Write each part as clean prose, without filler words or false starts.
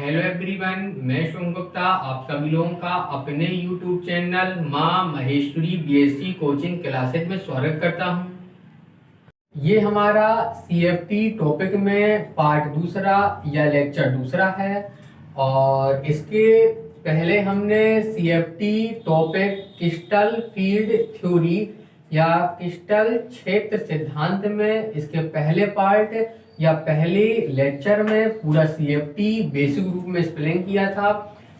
Hello everyone, मैं शुभम गुप्ता आप सभी लोगों का अपने यूट्यूब चैनल माँ महेश्वरी बीएससी कोचिंग क्लासेज में स्वागत करता हूँ। ये हमारा सीएफटी टॉपिक में पार्ट दूसरा या लेक्चर दूसरा है और इसके पहले हमने CFT topic crystal field theory या क्रिस्टल क्षेत्र सिद्धांत में इसके पहले पार्ट या पहले लेक्चर में पूरा सीएफटी बेसिक रूप में एक्सप्लेन किया था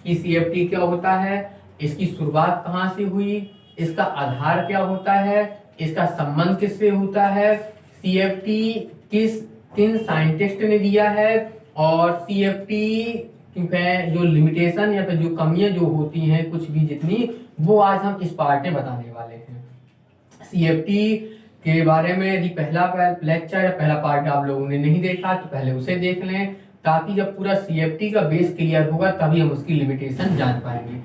कि सीएफटी क्या होता है, इसकी शुरुआत कहाँ से हुई, इसका आधार क्या होता है, इसका संबंध किससे होता है, सीएफटी किन साइंटिस्ट ने दिया है और सीएफटी जो लिमिटेशन या फिर जो कमियां जो होती हैं कुछ भी जितनी, वो आज हम इस पार्ट में बताने वाले हैं। सीएफटी के बारे में यदि पहला लेक्चर या पहला पार्ट आप लोगों ने नहीं देखा तो पहले उसे देख लें, ताकि जब पूरा सीएफटी का बेस क्लियर होगा तभी हम उसकी लिमिटेशन जान पाएंगे।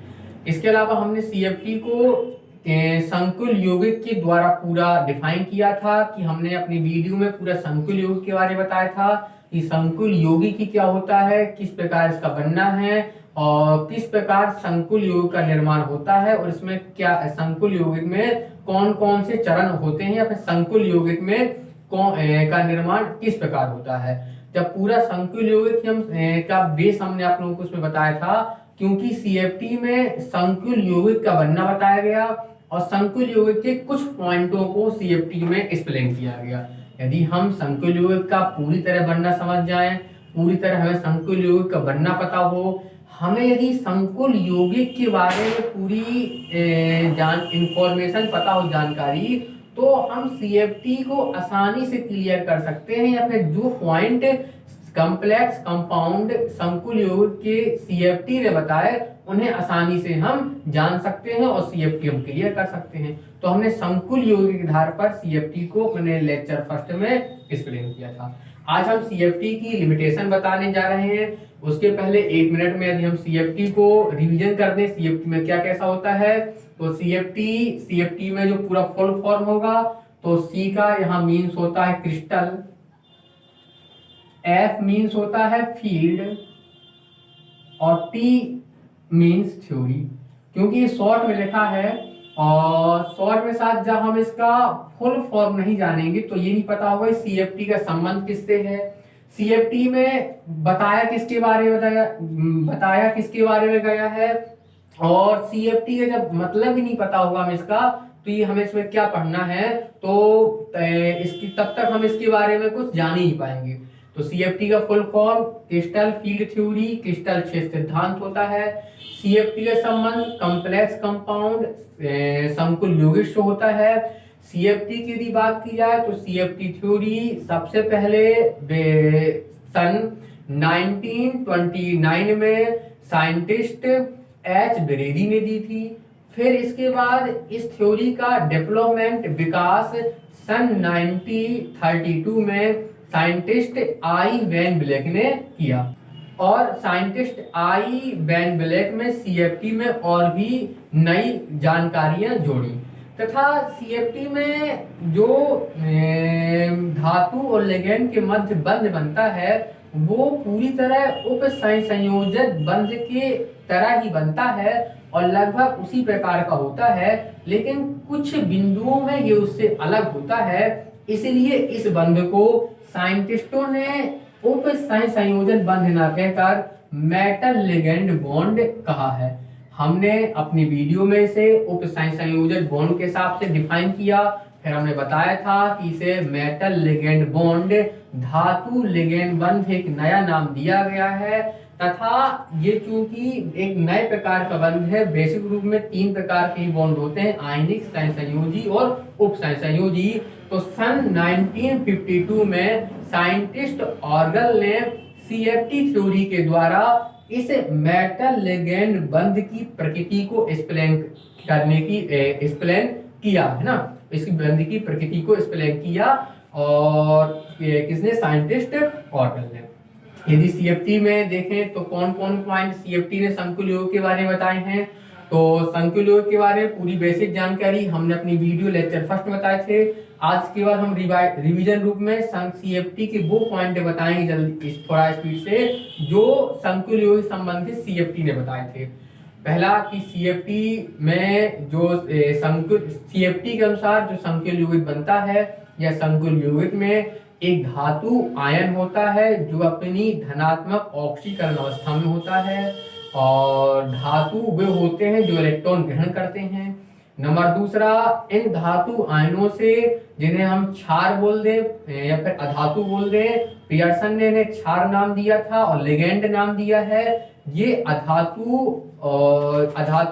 इसके अलावा हमने सीएफटी को संकुल यौगिक के द्वारा पूरा डिफाइन किया था कि हमने अपनी वीडियो में पूरा संकुल यौगिक के बारे में बताया था कि संकुल यौगिक ही क्या होता है, किस प्रकार इसका बनना है और किस प्रकार संकुल यौगिक का निर्माण होता है और इसमें क्या संकुल यौगिक में कौन कौन से चरण होते हैं या फिर संकुल यौगिक में का निर्माण किस प्रकार होता है। जब पूरा संकुल यौगिक हम का बेस हमने आप लोगों को उसमें बताया था, क्योंकि सीएफटी में संकुल यौगिक का बनना बताया गया और संकुल यौगिक के कुछ पॉइंटों को सीएफटी में एक्सप्लेन किया गया। यदि हम संकुल यौगिक का पूरी तरह बनना समझ जाएं, पूरी तरह हमें संकुल यौगिक का बनना पता हो, हमें यदि संकुल यौगिक के बारे में पूरी इंफॉर्मेशन पता हो, जानकारी, तो हम सीएफटी को आसानी से क्लियर कर सकते हैं या फिर जो पॉइंट कॉम्प्लेक्स कंपाउंड संकुल यौगिक के सीएफटी ने बताए उन्हें आसानी से हम जान सकते हैं और सीएफटी हम क्लियर कर सकते हैं। तो हमने संकुल यौगिक के आधार पर सीएफटी को अपने लेक्चर फर्स्ट में एक्सप्लेन किया था। आज हम सीएफटी की लिमिटेशन बताने जा रहे हैं। उसके पहले 1 मिनट में यदि हम सीएफटी को रिवीजन कर दें, सीएफटी में क्या कैसा होता है, तो सीएफटी में जो पूरा फुल फॉर्म होगा, तो सी का यहाँ मीन्स होता है क्रिस्टल, एफ मीन्स होता है फील्ड और टी मीन्स थ्योरी। क्योंकि ये शॉर्ट में लिखा है और शॉर्ट में साथ जब हम इसका फुल फॉर्म नहीं जानेंगे तो ये नहीं पता होगा सीएफटी का संबंध किससे है, सीएफटी में बताया किसके बारे में गया है और सीएफटी का जब मतलब ही नहीं पता होगा हम इसका, तो ये हमें इसमें क्या पढ़ना है, तो इसकी तब तक हम इसके बारे में कुछ जान ही नहीं पाएंगे। तो सीएफटी का full form crystal field theory, crystal क्षेत्र सिद्धांत होता है। सीएफटी का संबंध कॉम्प्लेक्स कंपाउंड संकुल यौगिक से होता है। सीएफटी की यदि बात की जाए तो सीएफटी थ्योरी सबसे पहले सन 1929 में साइंटिस्ट एच ब्रेरी ने दी थी। फिर इसके बाद इस थ्योरी का डेवलपमेंट विकास सन 1932 में साइंटिस्ट आई वैन ब्लैक ने किया और साइंटिस्ट आई वैन ब्लैक में सीएफटी में और भी नई जानकारियां जोड़ी तथा सीएफटी में जो धातु और लिगैंड के मध्य बंध बनता है वो पूरी तरह उपसंयोजक बंध के तरह ही बनता है और लगभग उसी प्रकार का होता है, लेकिन कुछ बिंदुओं में ये उससे अलग होता है। इसलिए इस बंध को साइंटिस्टों ने उपसंयोजक बंध न कहकर मेटल लिगेंड बॉन्ड कहा है। हमने अपनी वीडियो में इसे उपसंयोजक बॉन्ड के हिसाब से डिफाइन किया, फिर हमने बताया था कि इसे मेटल लिगेंड बॉन्ड, धातु लिगेंड बंध एक नया नाम दिया गया है तथा ये चूंकि एक नए प्रकार का बंध है, बेसिक रूप में 3 प्रकार के बॉन्ड होते हैं, आयनिक, सहसंयोजी और उपसहसंयोजी। तो सन 1952 में साइंटिस्ट ऑर्गल ने सीएफटी थ्योरी के द्वारा इस मेटल लिगेंड बंध की प्रकृति को एक्सप्लेन किया है ना, इसकी बंध की प्रकृति को एक्सप्लेन किया और किसने, साइंटिस्ट ऑर्गल ने। यदि सीएफटी में देखें तो कौन कौन पॉइंट सीएफटी ने संकुल यौगिक के बारे में बताए हैं, तो संकुल यौगिक के बारे में पूरी बेसिक जानकारी हमने अपनी वीडियो लेक्चर फर्स्ट में बताए थे। आज के बाद हम रिवीजन रूप में सीएफटी के वो पॉइंट बताएंगे जल्दी थोड़ा स्पीड से, जो संकुल यौगिक संबंधित सीएफटी ने बताए थे। पहला कि सीएफटी में जो सीएफटी के अनुसार जो संकुल यौगिक बनता है या संकुल यौगिक में एक धातु आयन होता है जो अपनी धनात्मक ऑक्सीकरण अवस्था में होता है, और धातु वे होते हैं जो इलेक्ट्रॉन ग्रहण करते हैं। नंबर दूसरा, इन धातु आयनों से जिन्हें हम क्षार बोल दे या फिर अधातु बोल दे, पियर्सन ने इन्हें क्षार नाम दिया था और लिगेंड नाम दिया है। ये अधातु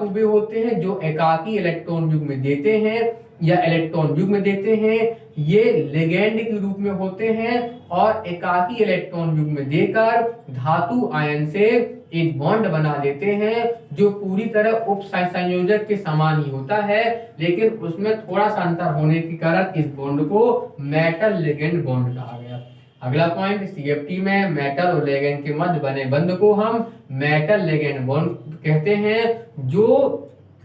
वे होते हैं जो एकाकी इलेक्ट्रॉन युग्म देते हैं या इलेक्ट्रॉन युग्म देते हैं। ये लिगेंड के रूप में होते हैं और एकाकी इलेक्ट्रॉन युग्म देकर धातु आयन से एक बॉन्ड बना देते हैं जो पूरी तरह उपसंयोजक के समान ही होता है, लेकिन उसमें थोड़ा सा अंतर होने के कारण इस बॉन्ड को मेटल लिगेंड बॉन्ड कहा गया। अगला पॉइंट, सीएफटी में मेटल और लिगेंड के मध्य बने बंध को हम मेटल लिगेंड बॉन्ड कहते हैं, जो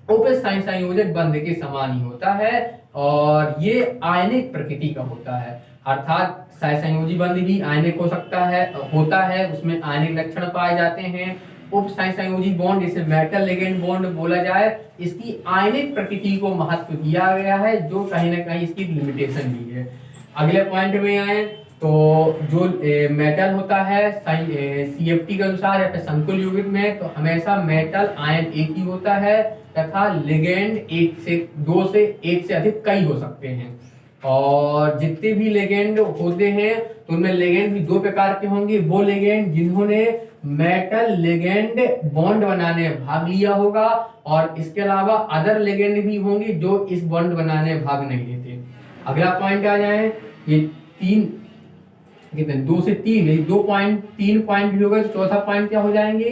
उपसंयोजक बंध के समान ही होता है और ये आयनिक प्रकृति का होता है। अर्थात सहसंयोजी बंध भी आयनिक हो सकता है होता है, उसमें आयनिक लक्षण पाए जाते हैं। उपसंयोजी बॉन्ड जिसे मेटल लिगेंड बॉन्ड बोला जाए, इसकी आयनिक प्रकृति को महत्व दिया गया है, जो कहीं ना कहीं इसकी लिमिटेशन भी है। अगले पॉइंट में आए तो जो मेटल होता है सीएफटी के अनुसार या फिर संकुल यौगिक में, तो हमेशा मेटल आयन एक ही होता है तथा लिगेंड दो से एक से अधिक कई हो सकते हैं। और जितने भी लिगेंड होते हैं तो उनमें लिगेंड भी दो प्रकार के होंगे। वो लिगेंड जिन्होंने मेटल लिगेंड बॉन्ड बनाने में भाग लिया होगा, और इसके अलावा अदर लिगेंड भी होंगे जो इस बॉन्ड बनाने में भाग नहीं लेते। अगला पॉइंट आ जाए, ये दो से तीन, तीन पॉइंट भी होगा। चौथा पॉइंट क्या हो जाएंगे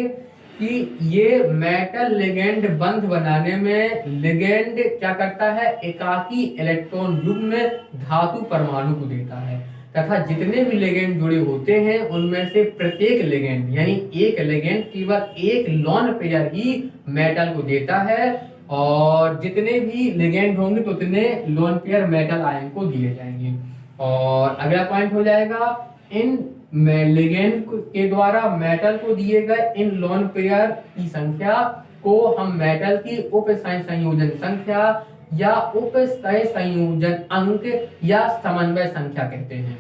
कि ये मेटल लिगेंड बंध बनाने में लिगेंड क्या करता है, एकाकी इलेक्ट्रॉन युग्म धातु परमाणु को देता है, तथा जितने भी लिगेंड जुड़े होते हैं उनमें से प्रत्येक लिगेंड यानी एक लिगेंड केवल एक लोन पेयर ही मेटल को देता है, और जितने भी लिगेंड होंगे तो उतने लोन पेयर मेटल आयन को दिए जाएंगे। और अगला पॉइंट हो जाएगा, इन लिगेंड के द्वारा मेटल को दिए गए इन लोन पेयर की संख्या को हम मेटल की उपसंयोजन संख्या या उपसंयोजन अंक या समन्वय संख्या कहते हैं।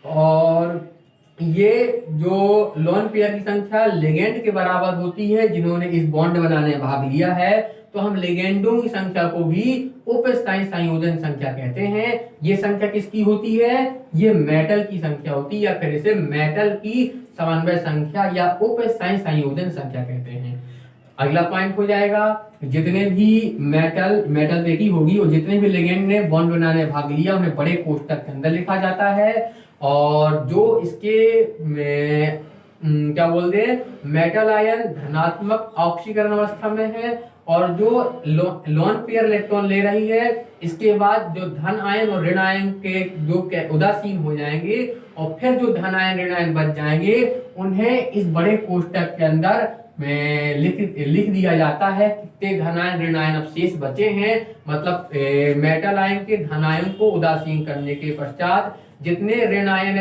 और ये जो लोन पेयर की संख्या लिगेंड के बराबर होती है जिन्होंने इस बॉन्ड बनाने में भाग लिया है, तो हम लिगेंडों की संख्या को भी उपसंयोजन संख्या कहते हैं। ये संख्या किसकी होती है, ये मेटल की संख्या होती है, या फिर इसे मेटल की समन्वय संख्या या उपसंयोजन संख्या कहते हैं। अगला पॉइंट हो जाएगा, जितने भी मेटल देखी होगी और जितने भी लिगेंड ने बॉन्ड बनाने में भाग लिया उन्हें बड़े कोष्ठक के अंदर लिखा जाता है, और जो इसके क्या बोलते हैं मेटल आयन धनात्मक ऑक्सीकरण अवस्था में है, और जो लोन पेयर इलेक्ट्रॉन ले रही है, इसके बाद जो धन आयन और ऋण आयन के जो उदासीन हो जाएंगे, और फिर जो धन आयन ऋण आयन बच जाएंगे उन्हें इस बड़े कोष्ठक के अंदर में लिख दिया जाता है कितने धन आयन ऋण आयन अवशेष बचे हैं। मतलब मेटल आयन के धन आयन को उदासीन करने के पश्चात जितने ऋण आयन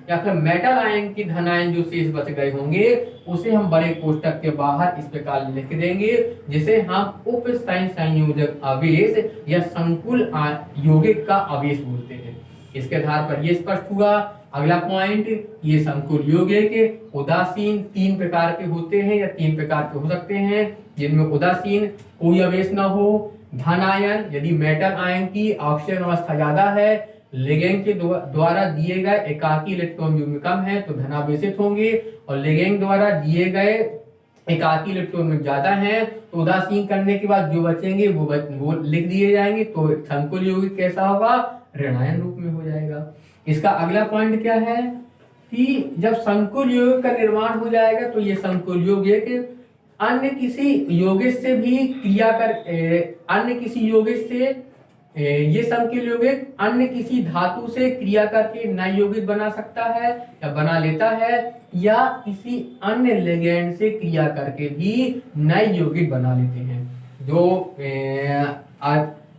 या फिर मेटल आयन की धन आयन जो शेष बच गए होंगे उसे हम बड़े कोष्ठक के बाहर इस प्रकार लिख देंगे, जिसे हम उपसंयोजक आवेश या संकुल यौगिक का आवेश बोलते हैं। इसके आधार पर यह स्पष्ट हुआ। अगला पॉइंट, ये संकुल यौगिक उदासीन तीन प्रकार के होते हैं या तीन प्रकार के हो सकते हैं, जिनमें उदासीन कोई आवेश ना हो, धन आयन यदि मेटल आयन की ऑक्सीजन अवस्था ज्यादा है, लिगेंड के द्वारा दिए गए एकाकी इलेक्ट्रॉन युग्म कम है तो धनावेशित होंगे, और लिगेंड द्वारा दिए गए एकाकी इलेक्ट्रॉन ज्यादा है तो उदासीन करने के बाद जो बचेंगे वो लिख दिए जाएंगे, तो संकुल यौगिक कैसा होगा, ऋणायन रूप में हो जाएगा। इसका अगला पॉइंट क्या है कि जब संकुल यौगिक का निर्माण हो जाएगा तो ये संकुल यौगिक अन्य किसी यौगिक से भी क्रिया कर अन्य किसी यौगिक से ये संकीर्ण यौगिक अन्य किसी धातु से क्रिया करके नए यौगिक बना सकता है या बना लेता है, या किसी अन्य लिगेंड से क्रिया करके भी नए यौगिक बना लेते हैं। जो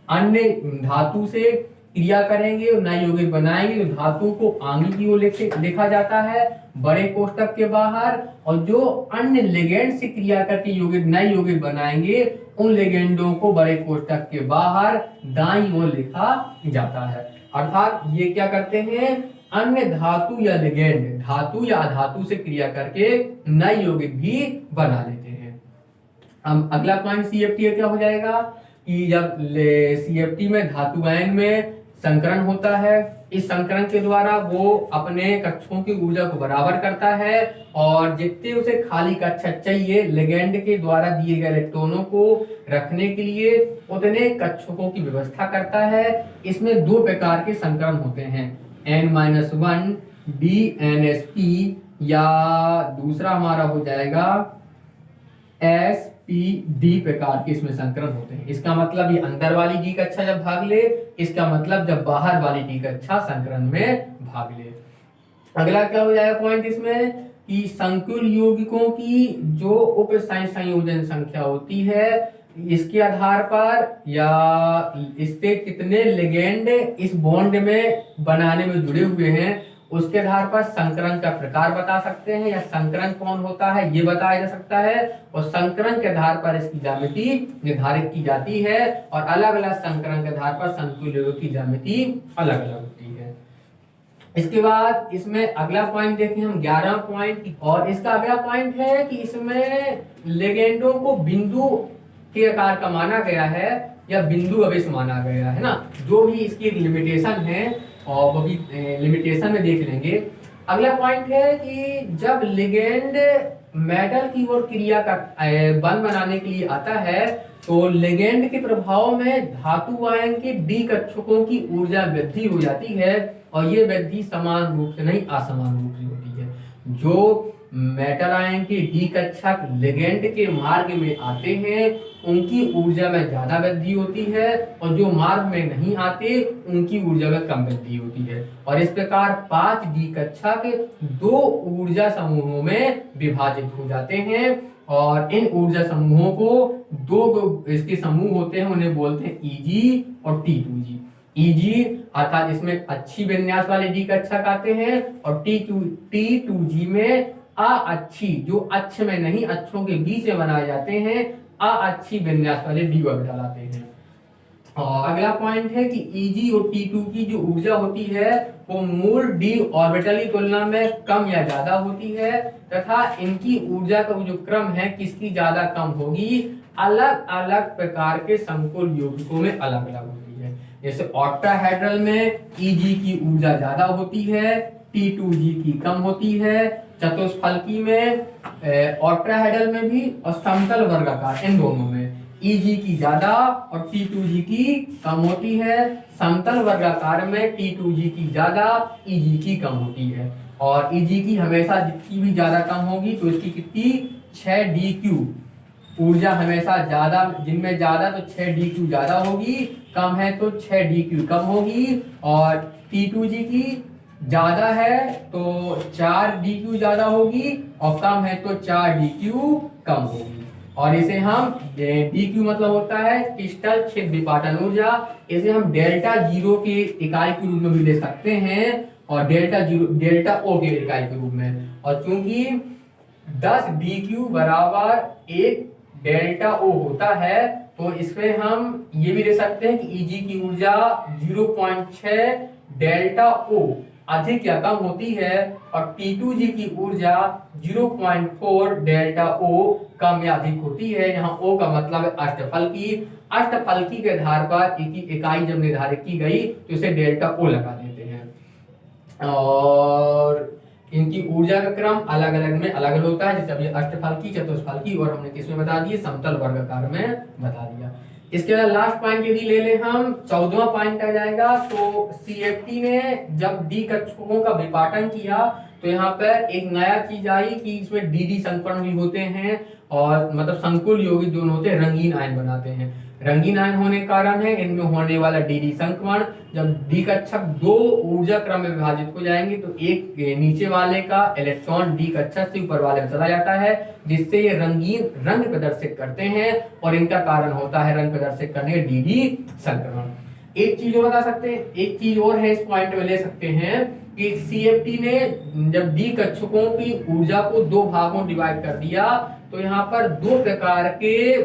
अन्य धातु से क्रिया करेंगे और नए यौगिक बनाएंगे तो धातु को आगे की ओर लिखा जाता है बड़े कोष्ठक के बाहर, और जो अन्य लिगेंड से क्रिया करके यौगिक नए यौगिक बनाएंगे उन लिगेंडों को बड़े कोष्ठक के बाहर दाईं ओर लिखा जाता है। अर्थात ये क्या करते हैं, अन्य धातु या लिगेंड धातु या अधातु से क्रिया करके नए यौगिक भी बना लेते हैं। अब अगला पॉइंट CFT क्या हो जाएगा कि जब CFT में धातु आयन में संकरण होता है, इस संकरण के द्वारा वो अपने कक्षों की ऊर्जा को बराबर करता है और जितने उसे खाली कक्षा चाहिए लिगेंड के द्वारा दिए गए इलेक्ट्रॉनों को रखने के लिए उतने कक्षकों की व्यवस्था करता है। इसमें दो प्रकार के संकरण होते हैं, N-1 DNSP या दूसरा हमारा हो जाएगा SPD प्रकार के इसमें संकरण होते हैं। इसका मतलब ये अंदर वाली डी कक्षा जब भाग ले, इसका मतलब जब बाहर वाली डी कक्षा संकरण में भाग ले। अगला क्या हो जाएगा पॉइंट इसमें कि संकुल यौगिकों की जो उप संयोजन संख्या होती है इसके आधार पर या इससे कितने लिगेंड इस बॉन्ड में बनाने में जुड़े हुए हैं उसके आधार पर संकरण का प्रकार बता सकते हैं, या संकरण कौन होता है ये बताया जा सकता है, और संकरण के आधार पर इसकी ज्यामिति निर्धारित की जाती है, और अलग अलग संकरण के आधार पर संकुल यौगिक की ज्यामिति अलग अलग होती है। इसके बाद इसमें अगला पॉइंट देखें हम 11वां पॉइंट, और इसका अगला पॉइंट है कि इसमें लिगेंडों को बिंदु के आकार का माना गया है या बिंदु अवेश माना गया है ना, जो भी इसकी लिमिटेशन है और वो भी लिमिटेशन में देख लेंगे। अगला पॉइंट है कि जब लिगेंड मेटल की ओर क्रिया का बंध बनाने के लिए आता है तो लिगेंड के प्रभाव में धातु आयन के डी कक्षकों की ऊर्जा वृद्धि हो जाती है, और ये वृद्धि समान रूप से नहीं असमान रूप से होती है। जो मेटल आयन के डी कक्षक लिगेंड के मार्ग में आते हैं उनकी ऊर्जा में ज्यादा वृद्धि होती है, और जो मार्ग में नहीं आते उनकी ऊर्जा में कम वृद्धि होती है। और इस प्रकार 5 डी कक्षक 2 ऊर्जा समूहों में विभाजित हो जाते हैं, और इन ऊर्जा समूहों को दो इसके समूह होते हैं उन्हें बोलते हैं EG और T2G। EG अर्थात इसमें अच्छी विन्यास वाले डी कक्षक आते हैं, और T2G में अच्छी जो अक्ष में नहीं अक्षों के बीच में बनाए जाते हैं अच्छी विन्यास वाले डी ऑर्बिटल आते हैं। और अगला पॉइंट है कि EG और T2 की जो ऊर्जा होती है वो मूल डी ऑर्बिटल की तुलना में कम या ज्यादा होती है, तथा इनकी ऊर्जा का जो क्रम है किसकी ज्यादा कम होगी अलग अलग प्रकार के संकुल यौगिकों में अलग अलग होती है। जैसे ऑक्टाहेड्रल में EG की ऊर्जा ज्यादा होती है, T2G की कम होती है। चतुष्फलकी में ऑक्टाहेड्रल में भी और समतल वर्गाकार इन दोनों में EG की ज्यादा और T2G की कम होती है। समतल वर्गाकार में T2G की ज्यादा EG की कम होती है, और EG की हमेशा जितनी भी ज्यादा कम होगी तो इसकी कितनी 6DQ ऊर्जा हमेशा ज्यादा, जिनमें ज्यादा तो 6DQ ज्यादा होगी, कम है तो 6DQ कम होगी, और T2G की ज्यादा है तो 4DQ ज्यादा होगी और कम है तो 4DQ कम होगी। और इसे हम DQ मतलब होता है क्रिस्टल छेद विपाटन ऊर्जा, इसे हम डेल्टा जीरो के इकाई के रूप में भी ले सकते हैं और डेल्टा O के इकाई के रूप में। और चूंकि 10DQ बराबर 1 डेल्टा O होता है तो इसमें हम ये भी ले सकते हैं कि EG की ऊर्जा 0.6 डेल्टा O अधिक या कम होती है, और T2G की ऊर्जा 0.4 डेल्टा O कम या अधिक होती है। यहाँ O का मतलब है अष्टफलकी। अष्टफलकी के आधार पर इकाई जब निर्धारित की गई तो इसे डेल्टा O लगा देते हैं, और इनकी ऊर्जा का क्रम अलग अलग में अलग अलग होता है। जैसे अभी अष्टफलकी, चतुष्फलकी और हमने किसमें बता दिए, समतल वर्गाकार में बता दिया। इसके बाद लास्ट पॉइंट यदि ले लें हम 14वां पॉइंट आ जाएगा, तो CFT ने जब डी कक्षकों का विपाटन किया तो यहाँ पर एक नया चीज आई कि इसमें DD संकरण भी होते हैं, और मतलब संकुल यौगिक जो होते हैं रंगीन आयन बनाते हैं। रंगीन आयन होने के कारण है इनमें होने वाला डी संक्रमण, जब डी कक्षक दो ऊर्जा क्रम में विभाजित हो जाएंगे तो एक नीचे वाले का इलेक्ट्रॉन डी कक्षक से ऊपर वाले में चला जाता है, जिससे ये रंगीन रंग प्रदर्शित करते हैं और इनका कारण होता है रंग प्रदर्शित करने का डी संक्रमण। एक चीज और बता सकते हैं, एक चीज और है इस पॉइंट में ले सकते हैं कि सीएफटी ने जब डी कक्षकों की ऊर्जा को दो भागों डिवाइड कर दिया तो यहाँ पर दो प्रकार के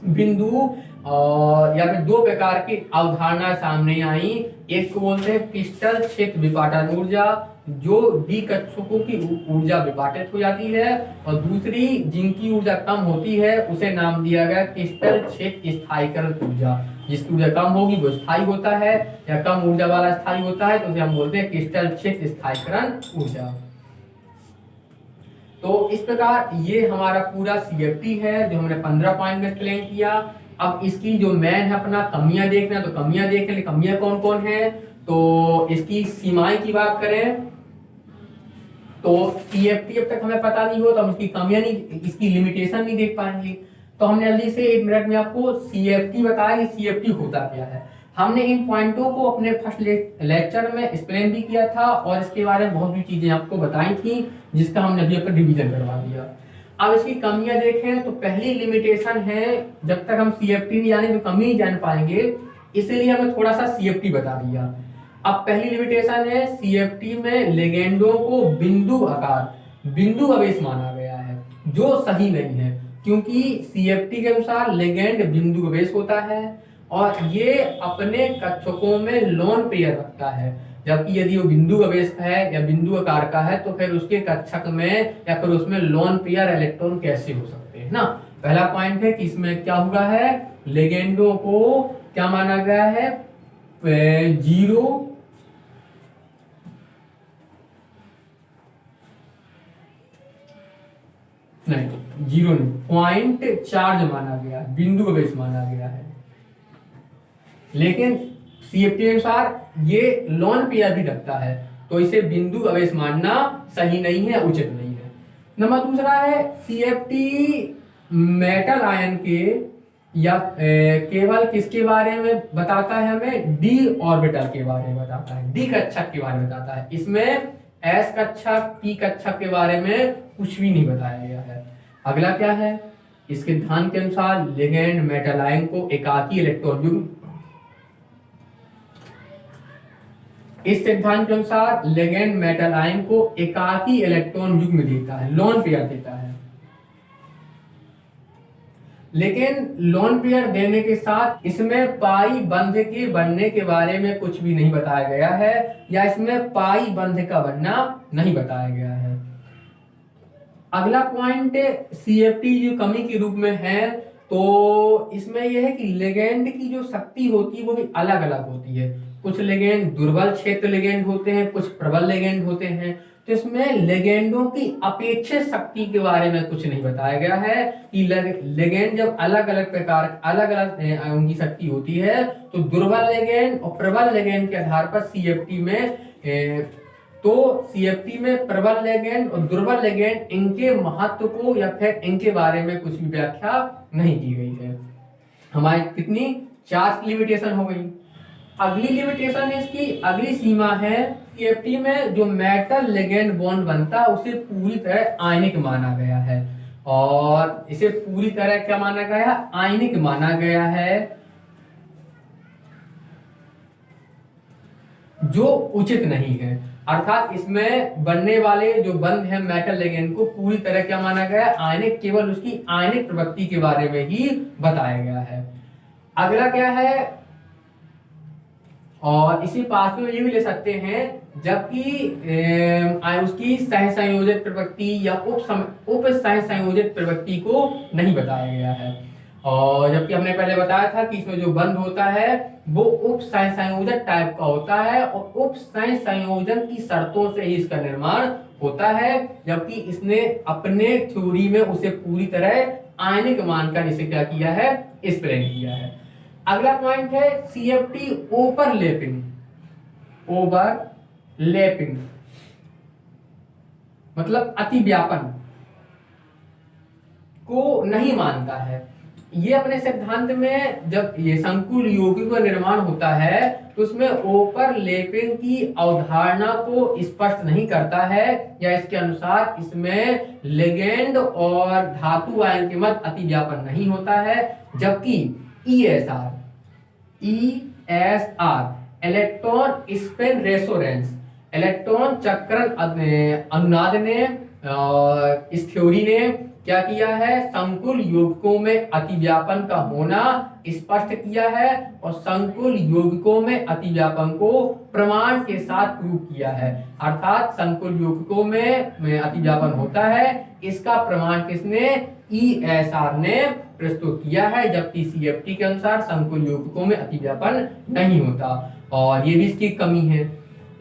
बिंदु या फिर दो प्रकार की अवधारणा सामने आई। एक को बोलते हैं क्रिस्टल क्षेत्र विपाटन ऊर्जा, जो डी कक्षकों की ऊर्जा विपाटित हो जाती है, और दूसरी जिनकी ऊर्जा कम होती है उसे नाम दिया गया क्रिस्टल क्षेत्र स्थायीकरण ऊर्जा। जिसकी ऊर्जा कम होगी वो स्थायी होता है, या कम ऊर्जा वाला स्थायी होता है तो उसे हम बोलते हैं क्रिस्टल क्षेत्र स्थायीकरण ऊर्जा। तो इस प्रकार ये हमारा पूरा सीएफटी है जो हमने 15 पॉइंट में एक्सप्लेन किया। अब इसकी जो मेन है अपना कमियां देखना, तो कमियां देख लें, कमियां कौन कौन है। तो इसकी सीमाएं की बात करें तो सीएफटी अब तक हमें पता नहीं हो तो हम इसकी कमियां नहीं, इसकी लिमिटेशन नहीं देख पाएंगे। तो हमने जल्दी से 1 मिनट में आपको सीएफटी बताया कि सीएफटी होता क्या है। हमने इन पॉइंटों को अपने फर्स्ट लेक्चर में एक्सप्लेन भी किया था और इसके बारे में बहुत सी चीजें आपको बताई थी जिसका हमने अभी अपना रिवीजन करवा दिया। अब इसकी कमियां देखें तो पहली लिमिटेशन है, जब तक हम सीएफटी नहीं जाने तो कमी नहीं जान पाएंगे, इसलिए हमें थोड़ा सा सीएफटी बता दिया। अब पहली लिमिटेशन है सीएफटी में लिगेंडों को बिंदु आकार बिंदु आवेश माना गया है, जो सही नहीं है क्योंकि सीएफटी के अनुसार लिगेंड बिंदु आवेश होता है और ये अपने कक्षकों में लोन पेयर रखता है, जबकि यदि वो बिंदु आवेश है या बिंदु आकार का है तो फिर उसके कक्षक में या फिर उसमें लोन पेयर इलेक्ट्रॉन कैसे हो सकते हैं ना। पहला पॉइंट है कि इसमें क्या हुआ है, लिगेंडों को क्या माना गया है, 0 नहीं पॉइंट चार्ज माना गया, बिंदु आवेश माना गया है। लेकिन सीएफटी के अनुसार ये लोन पेयर भी रखता है तो इसे बिंदु आवेश मानना सही नहीं है, उचित नहीं है। नंबर दूसरा है सीएफटी मेटल आयन के या केवल किसके बारे में बताता है, हमें डी ऑर्बिटल के बारे में बताता है, डी कक्षक के बारे में बताता है। इसमें एस कक्षक पी कक्षक के बारे में कुछ भी नहीं बताया गया है। अगला क्या है, इसके सिद्धांत के अनुसार लिगेंड मेटल आयन को एकाकी इलेक्ट्रॉन युग्म, इस सिद्धांत के अनुसार लिगेंड मेटल आयन को एकाकी इलेक्ट्रॉन युग्म देता है, लोन पेयर देता है। लेकिन लोन पेयर देने के साथ इसमें पाई बंध के बनने के बारे में कुछ भी नहीं बताया गया है, या इसमें पाई बंध का बनना नहीं बताया गया है। अगला पॉइंट सीएफटी जो कमी के रूप में है तो इसमें यह है कि लिगेंड की जो शक्ति होती है वो भी अलग अलग होती है। कुछ लिगेंड दुर्बल क्षेत्र लिगेंड होते हैं, कुछ प्रबल लिगेंड होते हैं। तो इसमें लिगेंडों की अपेक्षित शक्ति के बारे में कुछ नहीं बताया गया है कि लिगेंड जब अलग अलग प्रकार अलग अलग उनकी शक्ति होती है तो दुर्बल लिगेंड और प्रबल लिगेंड के आधार पर सीएफटी में प्रबल लिगेंड और दुर्बल लिगेंड इनके महत्व को या फिर इनके बारे में कुछ भी व्याख्या नहीं की गई है। हमारी कितनी 4 लिमिटेशन हो गई। अगली लिमिटेशन इसकी अगली सीमा है, सीएफटी में जो मेटल लिगेंड बॉन्ड बनता है उसे पूरी तरह आयनिक माना गया है, और इसे पूरी तरह क्या माना गया है, आयनिक माना गया है, जो उचित नहीं है। अर्थात इसमें बनने वाले जो बंध है मेटल लिगेंड को पूरी तरह क्या माना गया है, आयनिक, केवल उसकी आयनिक प्रवृत्ति के बारे में ही बताया गया है। अगला क्या है, और इसी पास में ये भी ले सकते हैं, जबकि उसकी सहसंयोजित प्रवृत्ति या उप सहसंयोजित प्रवृत्ति को नहीं बताया गया है। और जबकि हमने पहले बताया था कि इसमें जो बंध होता है वो उप सहसंयोजक टाइप का होता है और उप सहसंयोजन की शर्तों से ही इसका निर्माण होता है, जबकि इसने अपने थ्योरी में उसे पूरी तरह आयनिक मानकर इसे क्या किया है, एक्सप्लेन किया है। अगला पॉइंट है सीएफटी ओवरलैपिंग मतलब अतिव्यापन को नहीं मानता है। ये अपने सिद्धांत में जब ये संकुल यौगिकों का निर्माण होता है तो उसमें ओवरलैपिंग की अवधारणा को स्पष्ट नहीं करता है, या इसके अनुसार इसमें लिगेंड और धातु आयन के मध्य अतिव्यापन नहीं होता है। जबकि ESR electron spin resonance, electron चक्रण अनुनाद ने इस थ्योरी ने क्या किया है, संकुल यौगिकों में अतिव्यापन का होना स्पष्ट किया है और संकुल यौगिकों में अतिव्यापन को प्रमाण के साथ प्रूव किया है। अर्थात संकुल यौगिकों में अतिव्यापन होता है, इसका प्रमाण किसने, ESR ने प्रस्तुत किया है। जबकि CFT के अनुसार संकुल यौगिकों में अतिव्यापन नहीं होता, और ये भी इसकी कमी है।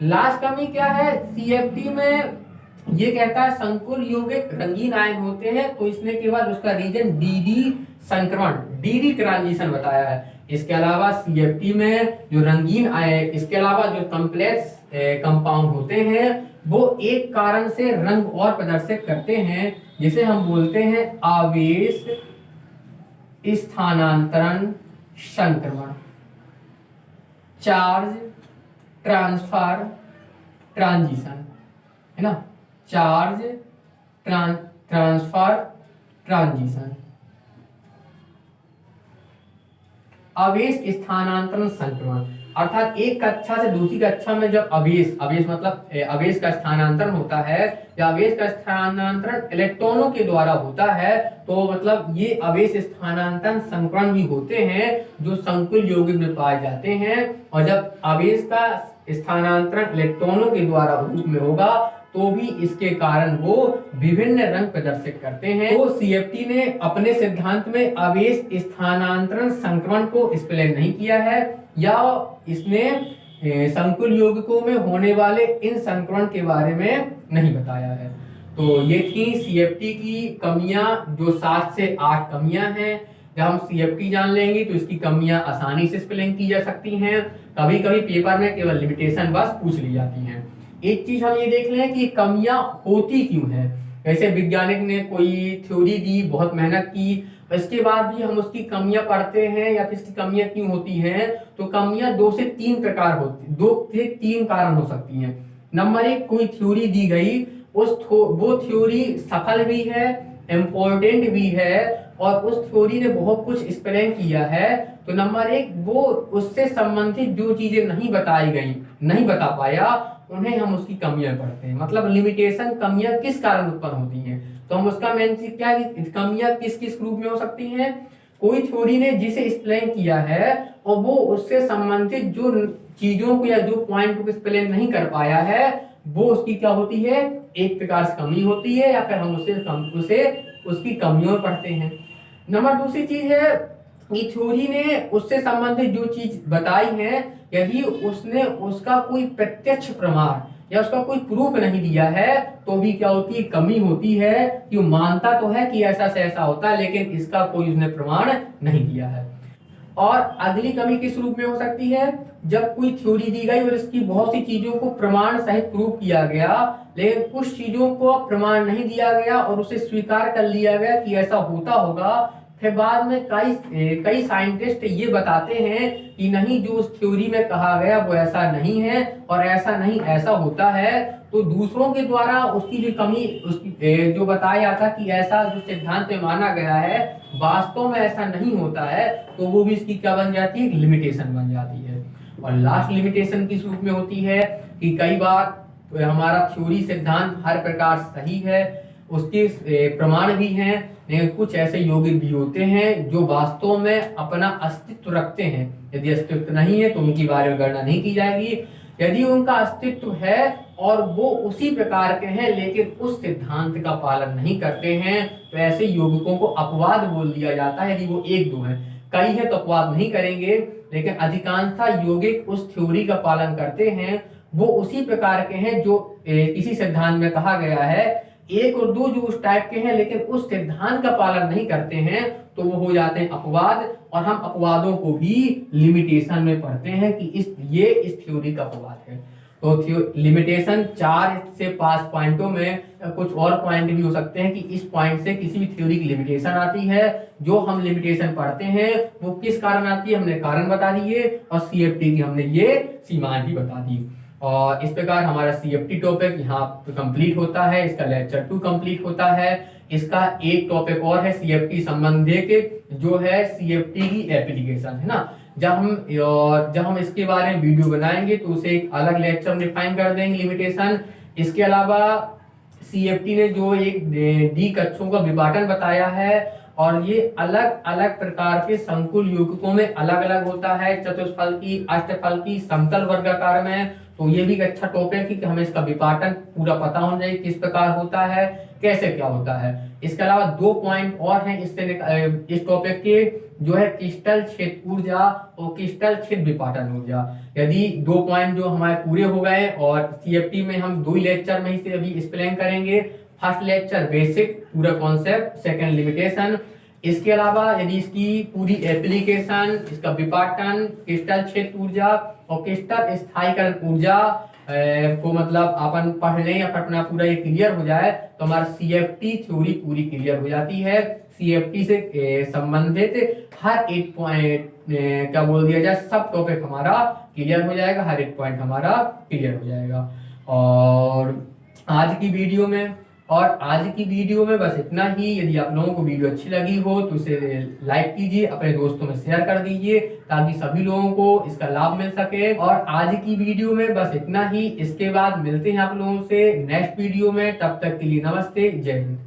लास्ट कमी क्या है, CFT में ये कहता है संकुल यौगिक रंगीन आयन होते हैं, तो इसने केवल उसका रीजन DD संक्रमण, DD ट्रांजिशन बताया है। इसके अलावा CFT में जो रंगीन आयन, इसके अलावा जो कॉम्प्लेक्स कंपाउंड होते हैं वो एक कारण से रंग और प्रदर्शित करते हैं, जिसे हम बोलते हैं आवेश स्थानांतरण संक्रमण, चार्ज ट्रांसफर ट्रांजिशन, है ना, चार्ज ट्रांसफर ट्रांजिशन, आवेश स्थानांतरण संक्रमण। अर्थात एक कक्षा से दूसरी कक्षा में जब आवेश मतलब आवेश का स्थानांतरण होता है, या आवेश का स्थानांतरण इलेक्ट्रॉनों के द्वारा होता है, तो मतलब ये आवेश स्थानांतरण संक्रमण भी होते हैं जो संकुल यौगिक में पाए जाते हैं। और जब आवेश का स्थानांतरण इलेक्ट्रॉनों के द्वारा रूप में होगा तो भी इसके कारण वो विभिन्न रंग प्रदर्शित करते हैं। तो CFT ने अपने सिद्धांत में आवेश स्थानांतरण संक्रमण को एक्सप्लेन नहीं किया है, या इसने संकुल यौगिकों में होने वाले इन संक्रमण के बारे में नहीं बताया है। तो ये थी CFT की कमियां, जो 7 से 8 कमियां हैं। जब हम CFT जान लेंगे तो इसकी कमियां आसानी से एक्सप्लेन की जा सकती हैं। कभी कभी पेपर में केवल लिमिटेशन बस पूछ ली जाती हैं। एक चीज हम ये देख लें कि कमियां होती क्यों है। जैसे वैज्ञानिक ने कोई थ्योरी दी, बहुत मेहनत की, इसके बाद भी हम उसकी कमियां पढ़ते हैं या फिर इसकी कमियां क्यों होती हैं, तो कमियां 2 से 3 प्रकार होती, 2 से 3 कारण हो सकती हैं। नंबर 1, कोई थ्योरी दी गई, वो थ्योरी सफल भी है, इम्पोर्टेंट भी है, और उस थ्योरी ने बहुत कुछ एक्सप्लेन किया है। तो नंबर 1, वो उससे संबंधित जो चीजें नहीं बताई गई, नहीं बता पाया, उन्हें हम उसकी कमियां पढ़ते हैं। मतलब लिमिटेशन, कमियां किस कारण उत्पन्न होती हैं, तो हम उसका मेन चीज क्या है, कमियां किस किस रूप में हो सकती हैं। कोई थ्योरी ने जिसे एक्सप्लेन किया है और वो उससे संबंधित जो चीजों को या जो पॉइंट को एक्सप्लेन नहीं कर पाया है, वो उसकी क्या होती है, एक प्रकार से कमी होती है, या फिर हम उसे उसकी कमियों पढ़ते हैं। नंबर दूसरी चीज है कि थ्योरी ने उससे संबंधित जो चीज बताई है, यदि उसने उसका कोई प्रत्यक्ष प्रमाण या उसका कोई प्रूफ नहीं दिया है, तो भी क्या होती है, कमी होती है। कि मानता तो है कि ऐसा से ऐसा होता है, लेकिन इसका कोई उसने प्रमाण नहीं दिया है। और अगली कमी किस रूप में हो सकती है, जब कोई थ्योरी दी गई और इसकी बहुत सी चीजों को प्रमाण सहित प्रूव किया गया, लेकिन कुछ चीजों को प्रमाण नहीं दिया गया और उसे स्वीकार कर लिया गया कि ऐसा होता होगा। फिर बाद में कई साइंटिस्ट ये बताते हैं कि नहीं, जो उस थ्योरी में कहा गया वो ऐसा नहीं है, और ऐसा नहीं ऐसा होता है। तो दूसरों के द्वारा उसकी जो कमी, उसकी जो बताया जाता कि ऐसा जो सिद्धांत में माना गया है वास्तव में ऐसा नहीं होता है, तो वो भी इसकी क्या बन जाती है, लिमिटेशन बन जाती है। और लास्ट लिमिटेशन किस रूप में होती है कि कई बार हमारा थ्योरी सिद्धांत हर प्रकार सही है, उसके प्रमाण भी हैं, लेकिन कुछ ऐसे यौगिक भी होते हैं जो वास्तव में अपना अस्तित्व रखते हैं। यदि अस्तित्व नहीं है तो उनकी बारे में गणना नहीं की जाएगी। यदि उनका अस्तित्व है और वो उसी प्रकार के हैं लेकिन उस सिद्धांत का पालन नहीं करते हैं, तो ऐसे यौगिकों को अपवाद बोल दिया जाता है। यदि वो 1-2 हैं, कई है तो अपवाद नहीं करेंगे, लेकिन अधिकांशतः यौगिक उस थ्योरी का पालन करते हैं, वो उसी प्रकार के हैं जो किसी सिद्धांत में कहा गया है। 1 और 2 जो उस टाइप के हैं लेकिन उस सिद्धांत का पालन नहीं करते हैं, तो वो हो जाते हैं अपवाद। और हम अपवादों को भी लिमिटेशन में पढ़ते हैं कि इस थ्योरी का अपवाद है। तो लिमिटेशन 4 से 5 पॉइंटों में कुछ और पॉइंट भी हो सकते हैं कि इस पॉइंट से किसी भी थ्योरी की लिमिटेशन आती है। जो हम लिमिटेशन पढ़ते हैं वो किस कारण आती है, हमने कारण बता दिए, और सीएफटी की हमने ये सीमाएं भी बता दी। और इस प्रकार हमारा सीएफटी टॉपिक यहाँ कंप्लीट होता है, इसका लेक्चर 2 कंप्लीट होता है। इसका एक टॉपिक और है सीएफटी संबंधित, जो है सीएफटी की एप्लीकेशन, है ना। जब हम इसके बारे में वीडियो बनाएंगे तो उसे एक अलग लेक्चर में डिफाइन कर देंगे लिमिटेशन। इसके अलावा सीएफटी ने जो एक डी कक्षों का विभाजन बताया है, और ये अलग अलग प्रकार के संकुल युग्मकों में अलग अलग होता है, चतुष्फलकी, अष्टफलकी, समतल वर्गाकार में। तो ये भी एक अच्छा टॉपिक है कि हमें इसका विपाटन पूरा पता होना चाहिए, किस प्रकार होता है, कैसे क्या होता है। इसके अलावा 2 पॉइंट और हैं इस टॉपिक के, जो है क्रिस्टल छेद ऊर्जा और क्रिस्टल छेद विपाटन ऊर्जा। यदि 2 पॉइंट जो हमारे पूरे हो गए, और सीएफटी में हम 2 लेक्चर में ही से अभी एक्सप्लेन करेंगे। फर्स्ट लेक्चर बेसिक पूरा कॉन्सेप्ट, सेकंड लिमिटेशन। इसके अलावा यदि इसकी पूरी एप्लीकेशन, इसका विपाटन, क्रिस्टल छेद ऊर्जा और क्रिस्टल स्थायीकरण ऊर्जा को मतलब अपन पढ़ लें या पढ़ना पूरा ये क्लियर हो जाए, तो हमारा सीएफटी थ्योरी पूरी क्लियर हो जाती है। सीएफटी से संबंधित हर एक पॉइंट क्या बोल दिया जाए, सब टॉपिक हमारा क्लियर हो जाएगा, हर एक पॉइंट हमारा क्लियर हो जाएगा। और आज की वीडियो में बस इतना ही। यदि आप लोगों को वीडियो अच्छी लगी हो तो उसे लाइक कीजिए, अपने दोस्तों में शेयर कर दीजिए, ताकि सभी लोगों को इसका लाभ मिल सके। और आज की वीडियो में बस इतना ही। इसके बाद मिलते हैं आप लोगों से नेक्स्ट वीडियो में। तब तक के लिए नमस्ते, जय हिंद।